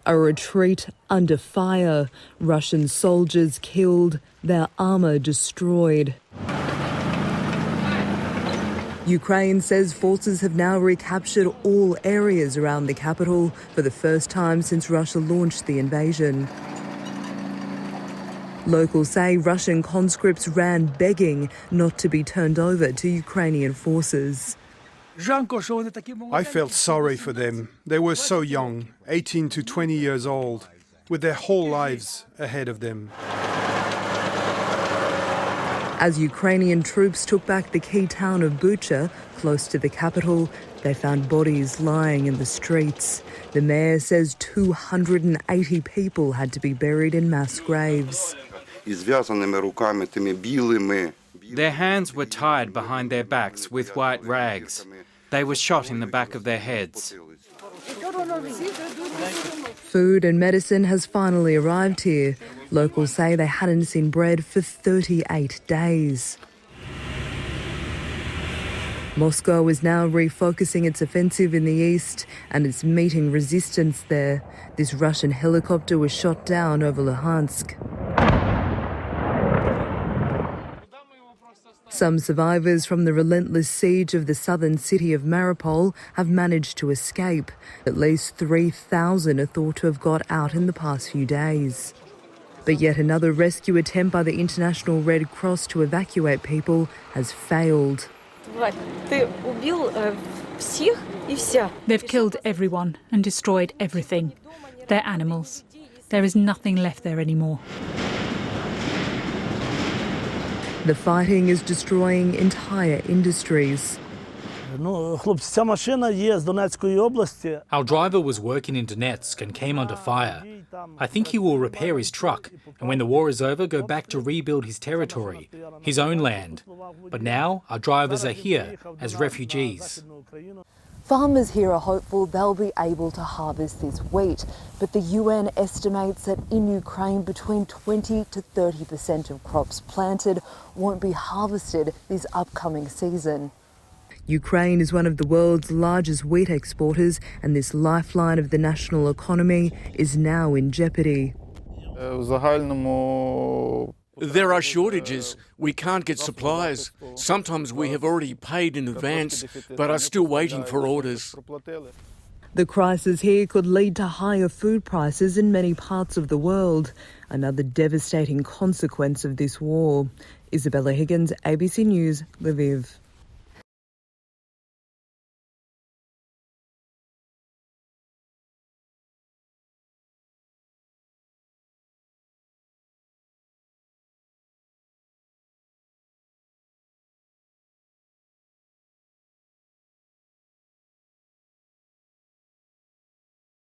A retreat under fire. Russian soldiers killed, their armour destroyed. Ukraine says forces have now recaptured all areas around the capital for the first time since Russia launched the invasion. Locals say Russian conscripts ran begging not to be turned over to Ukrainian forces. I felt sorry for them. They were so young, 18 to 20 years old, with their whole lives ahead of them. As Ukrainian troops took back the key town of Bucha, close to the capital, they found bodies lying in the streets. The mayor says 280 people had to be buried in mass graves. Their hands were tied behind their backs with white rags. They were shot in the back of their heads. Food and medicine has finally arrived here. Locals say they hadn't seen bread for 38 days. Moscow is now refocusing its offensive in the east and it's meeting resistance there. This Russian helicopter was shot down over Luhansk. Some survivors from the relentless siege of the southern city of Mariupol have managed to escape. At least 3,000 are thought to have got out in the past few days. But yet another rescue attempt by the International Red Cross to evacuate people has failed. They've killed everyone and destroyed everything. They're animals. There is nothing left there anymore. The fighting is destroying entire industries. Our driver was working in Donetsk and came under fire. I think he will repair his truck and when the war is over go back to rebuild his territory, his own land. But now our drivers are here as refugees. Farmers here are hopeful they'll be able to harvest this wheat, but the UN estimates that in Ukraine between 20 to 30% of crops planted won't be harvested this upcoming season. Ukraine is one of the world's largest wheat exporters, and this lifeline of the national economy is now in jeopardy. There are shortages. We can't get supplies. Sometimes we have already paid in advance, but are still waiting for orders. The crisis here could lead to higher food prices in many parts of the world, another devastating consequence of this war. Isabella Higgins, ABC News, Lviv.